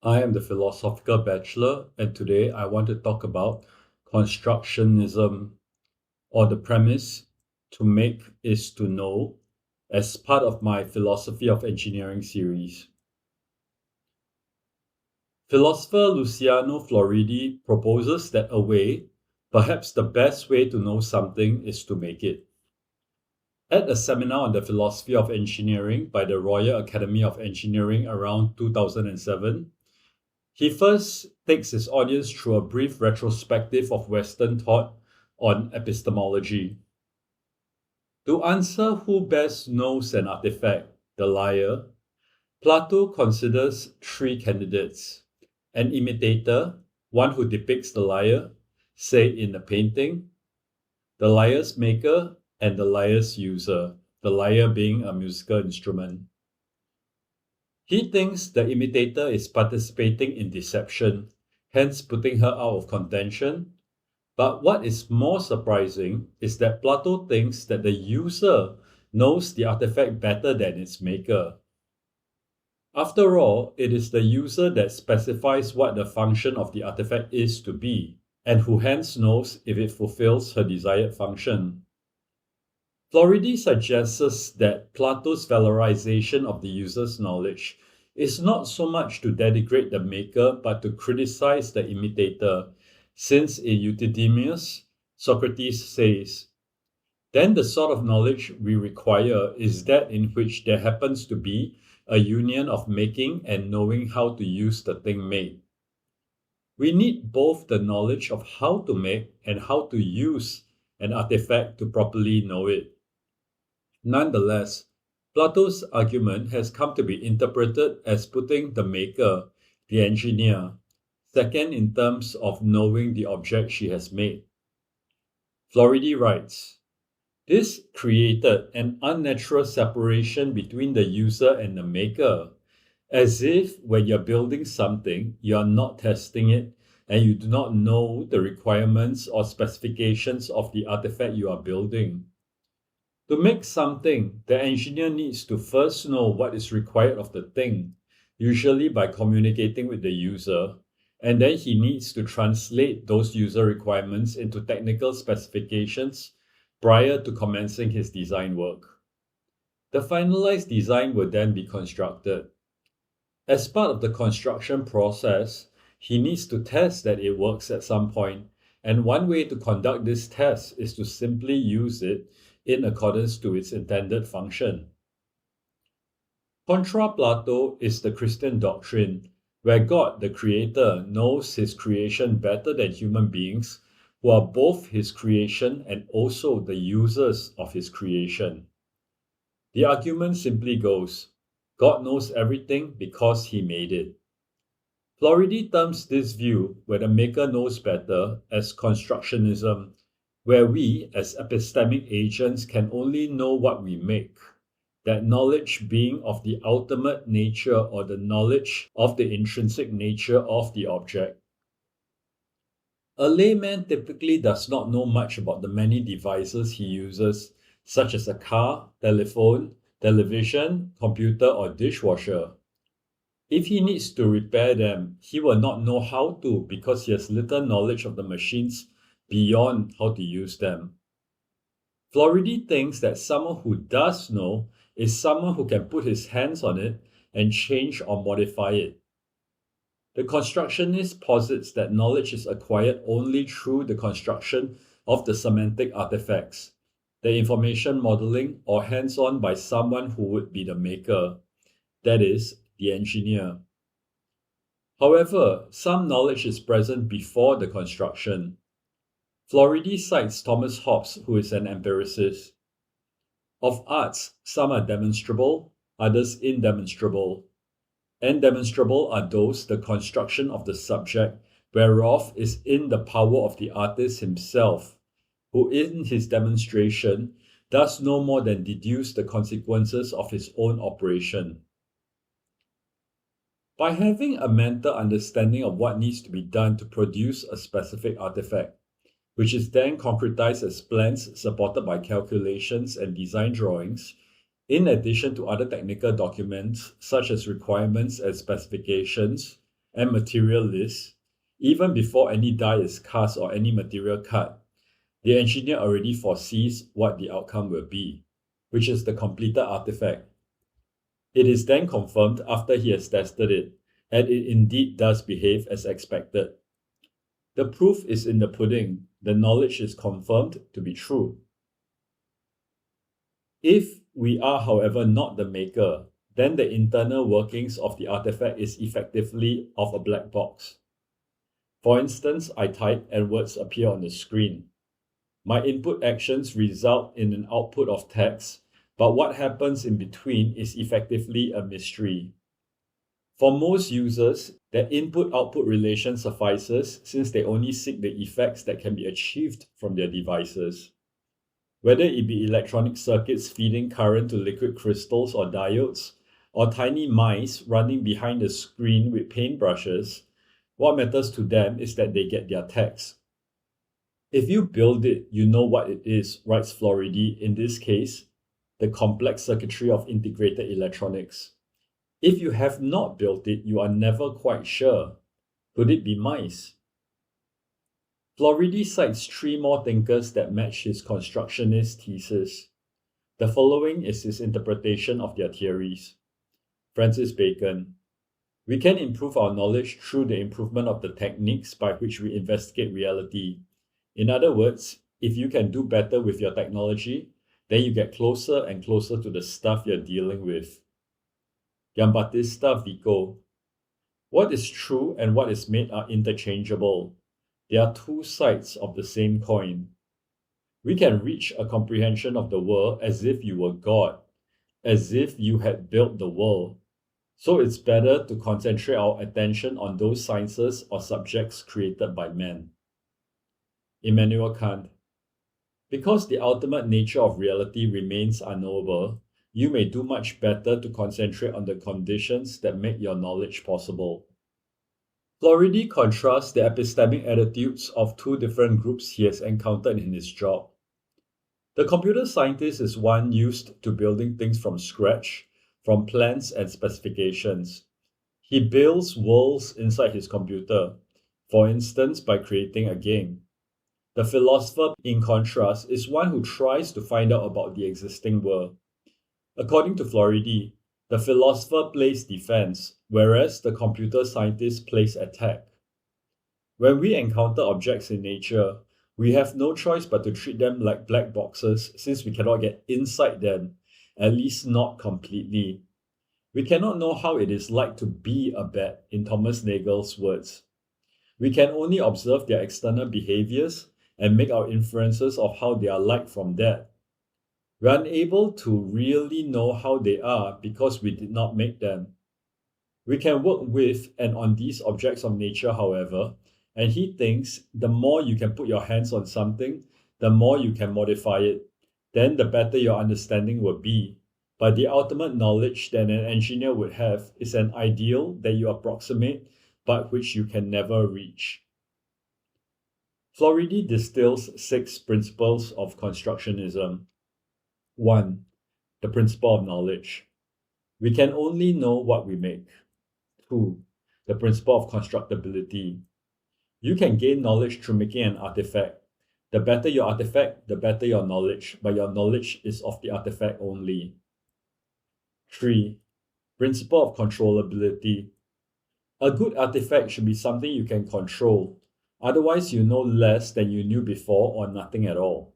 I am the Philosophical Bachelor, and today I want to talk about Constructionism, or the premise to make is to know, as part of my Philosophy of Engineering series. Philosopher Luciano Floridi proposes that a way, perhaps the best way to know something, is to make it. At a seminar on the philosophy of engineering by the Royal Academy of Engineering around 2007, he first takes his audience through a brief retrospective of Western thought on epistemology. To answer who best knows an artifact, the liar, Plato considers three candidates: an imitator, one who depicts the liar, say in a painting, the liar's maker, and the liar's user, the lyre being a musical instrument. He thinks the imitator is participating in deception, hence putting her out of contention. But what is more surprising is that Plato thinks that the user knows the artifact better than its maker. After all, it is the user that specifies what the function of the artifact is to be, and who hence knows if it fulfills her desired function. Floridi suggests that Plato's valorization of the user's knowledge is not so much to denigrate the maker but to criticize the imitator, since in Euthydemus, Socrates says, "Then the sort of knowledge we require is that in which there happens to be a union of making and knowing how to use the thing made." We need both the knowledge of how to make and how to use an artifact to properly know it. Nonetheless, Plato's argument has come to be interpreted as putting the maker, the engineer, second in terms of knowing the object she has made. Floridi writes, "This created an unnatural separation between the user and the maker, as if when you're building something, you are not testing it and you do not know the requirements or specifications of the artifact you are building. To make something, the engineer needs to first know what is required of the thing, usually by communicating with the user, and then he needs to translate those user requirements into technical specifications prior to commencing his design work. The finalized design will then be constructed. As part of the construction process, he needs to test that it works at some point, and one way to conduct this test is to simply use it in accordance to its intended function." Contra Plato is the Christian doctrine, where God, the Creator, knows his creation better than human beings, who are both his creation and also the users of his creation. The argument simply goes, God knows everything because he made it. Floridi terms this view, where the maker knows better, as constructionism, where we, as epistemic agents, can only know what we make, that knowledge being of the ultimate nature or the knowledge of the intrinsic nature of the object. A layman typically does not know much about the many devices he uses, such as a car, telephone, television, computer, or dishwasher. If he needs to repair them, he will not know how to because he has little knowledge of the machines beyond how to use them. Floridi thinks that someone who does know is someone who can put his hands on it and change or modify it. The constructionist posits that knowledge is acquired only through the construction of the semantic artifacts, the information modeling or hands-on by someone who would be the maker, that is, the engineer. However, some knowledge is present before the construction. Floridi cites Thomas Hobbes, who is an empiricist. Of arts, some are demonstrable, others indemonstrable. Indemonstrable are those the construction of the subject, whereof is in the power of the artist himself, who in his demonstration does no more than deduce the consequences of his own operation. By having a mental understanding of what needs to be done to produce a specific artifact, which is then concretized as plans supported by calculations and design drawings, in addition to other technical documents such as requirements and specifications, and materialist, even before any die is cast or any material cut, the engineer already foresees what the outcome will be, which is the completed artifact. It is then confirmed after he has tested it, and it indeed does behave as expected. The proof is in the pudding. The knowledge is confirmed to be true. If we are, however, not the maker, then the internal workings of the artifact is effectively of a black box. For instance, I type and words appear on the screen. My input actions result in an output of text, but what happens in between is effectively a mystery. For most users, the input-output relation suffices since they only seek the effects that can be achieved from their devices. Whether it be electronic circuits feeding current to liquid crystals or diodes, or tiny mice running behind the screen with paintbrushes, what matters to them is that they get their text. If you build it, you know what it is, writes Floridi, in this case, the complex circuitry of integrated electronics. If you have not built it, you are never quite sure. Could it be mice? Floridi cites three more thinkers that match his constructionist thesis. The following is his interpretation of their theories. Francis Bacon. We can improve our knowledge through the improvement of the techniques by which we investigate reality. In other words, if you can do better with your technology, then you get closer and closer to the stuff you're dealing with. Giambattista Vico. What is true and what is made are interchangeable. They are two sides of the same coin. We can reach a comprehension of the world as if you were God, as if you had built the world. So it's better to concentrate our attention on those sciences or subjects created by man. Immanuel Kant. Because the ultimate nature of reality remains unknowable, you may do much better to concentrate on the conditions that make your knowledge possible. Floridi contrasts the epistemic attitudes of two different groups he has encountered in his job. The computer scientist is one used to building things from scratch, from plans and specifications. He builds worlds inside his computer, for instance by creating a game. The philosopher, in contrast, is one who tries to find out about the existing world. According to Floridi, the philosopher plays defense, whereas the computer scientist plays attack. When we encounter objects in nature, we have no choice but to treat them like black boxes since we cannot get inside them, at least not completely. We cannot know how it is like to be a bat, in Thomas Nagel's words. We can only observe their external behaviors and make our inferences of how they are like from that. We are unable to really know how they are because we did not make them. We can work with and on these objects of nature, however, and he thinks the more you can put your hands on something, the more you can modify it, then the better your understanding will be. But the ultimate knowledge that an engineer would have is an ideal that you approximate, but which you can never reach. Floridi distills 6 principles of constructionism. 1. The principle of knowledge. We can only know what we make. 2. The principle of constructability. You can gain knowledge through making an artifact. The better your artifact, the better your knowledge, but your knowledge is of the artifact only. 3. Principle of controllability. A good artifact should be something you can control. Otherwise, you know less than you knew before or nothing at all.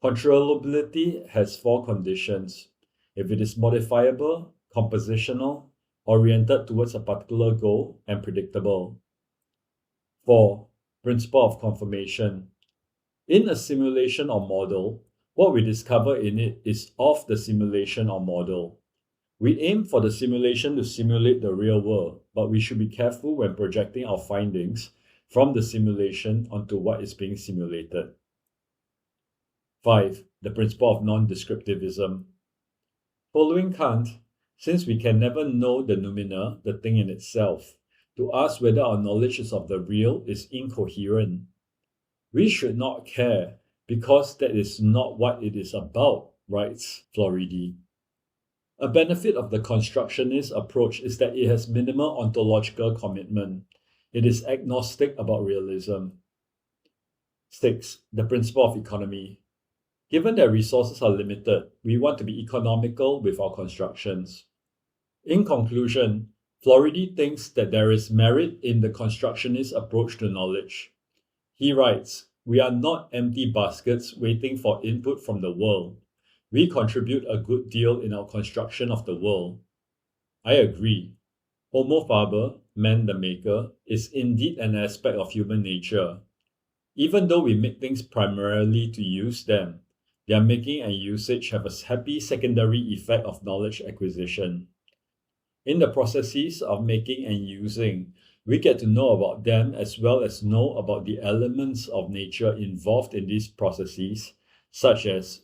Controllability has 4 conditions. If it is modifiable, compositional, oriented towards a particular goal, and predictable. 4. Principle of confirmation. In a simulation or model, what we discover in it is of the simulation or model. We aim for the simulation to simulate the real world, but we should be careful when projecting our findings from the simulation onto what is being simulated. 5. The principle of non-descriptivism. Following Kant, since we can never know the noumena, the thing in itself, to ask whether our knowledge is of the real is incoherent. We should not care, because that is not what it is about, writes Floridi. A benefit of the constructionist approach is that it has minimal ontological commitment. It is agnostic about realism. 6. The principle of economy. Given that resources are limited, we want to be economical with our constructions. In conclusion, Floridi thinks that there is merit in the constructionist approach to knowledge. He writes, "We are not empty baskets waiting for input from the world. We contribute a good deal in our construction of the world." I agree. Homo faber, man the maker, is indeed an aspect of human nature. Even though we make things primarily to use them, their making and usage have a happy secondary effect of knowledge acquisition. In the processes of making and using, we get to know about them as well as know about the elements of nature involved in these processes, such as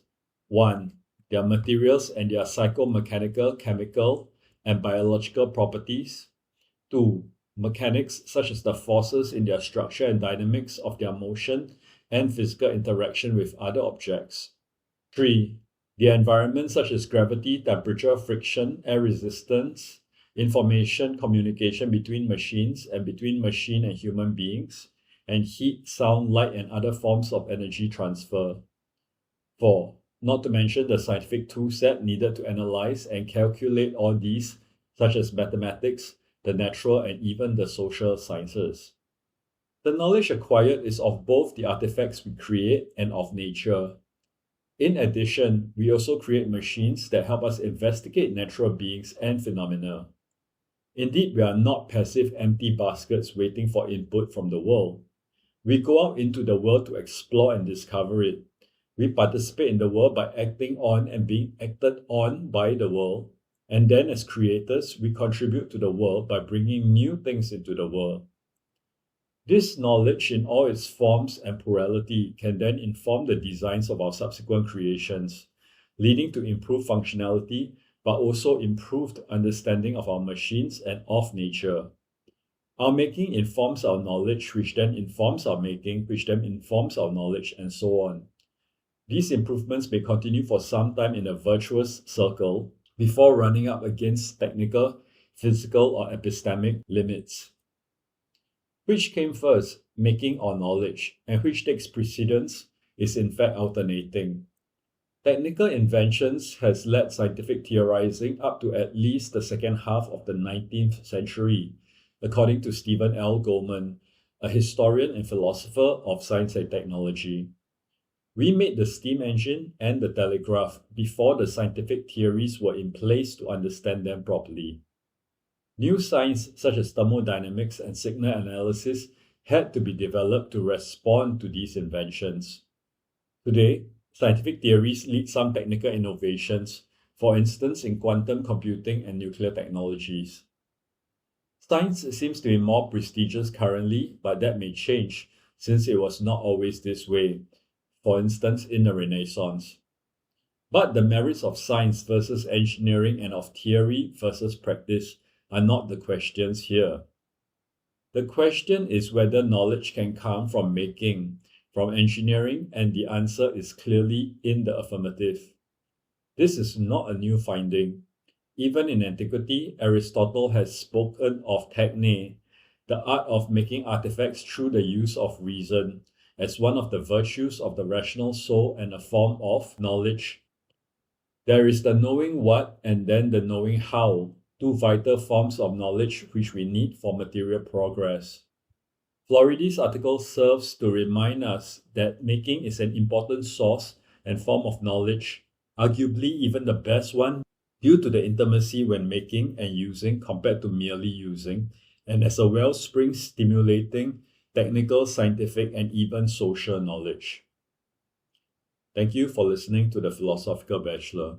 1. Their materials and their psychomechanical, chemical, and biological properties. 2. Mechanics such as the forces in their structure and dynamics of their motion and physical interaction with other objects. 3. The environment such as gravity, temperature, friction, air resistance, information communication between machines and between machine and human beings, and heat, sound, light, and other forms of energy transfer. 4. Not to mention the scientific toolset needed to analyze and calculate all these, such as mathematics, the natural, and even the social sciences. The knowledge acquired is of both the artifacts we create and of nature. In addition, we also create machines that help us investigate natural beings and phenomena. Indeed, we are not passive empty baskets waiting for input from the world. We go out into the world to explore and discover it. We participate in the world by acting on and being acted on by the world. And then as creators, we contribute to the world by bringing new things into the world. This knowledge in all its forms and plurality can then inform the designs of our subsequent creations, leading to improved functionality, but also improved understanding of our machines and of nature. Our making informs our knowledge, which then informs our making, which then informs our knowledge, and so on. These improvements may continue for some time in a virtuous circle before running up against technical, physical, or epistemic limits. Which came first, making or knowledge, and which takes precedence is in fact alternating. Technical inventions has led scientific theorizing up to at least the second half of the 19th century, according to Stephen L. Goldman, a historian and philosopher of science and technology. We made the steam engine and the telegraph before the scientific theories were in place to understand them properly. New science such as thermodynamics and signal analysis had to be developed to respond to these inventions. Today, scientific theories lead some technical innovations, for instance in quantum computing and nuclear technologies. Science seems to be more prestigious currently, but that may change since it was not always this way, for instance in the Renaissance. But the merits of science versus engineering and of theory versus practice are not the questions here. The question is whether knowledge can come from making, from engineering, and the answer is clearly in the affirmative. This is not a new finding. Even in antiquity, Aristotle has spoken of techne, the art of making artifacts through the use of reason, as one of the virtues of the rational soul and a form of knowledge. There is the knowing what and then the knowing how, two vital forms of knowledge which we need for material progress. Floridi's article serves to remind us that making is an important source and form of knowledge, arguably even the best one, due to the intimacy when making and using compared to merely using, and as a wellspring stimulating technical, scientific, and even social knowledge. Thank you for listening to the Philosophical Bachelor.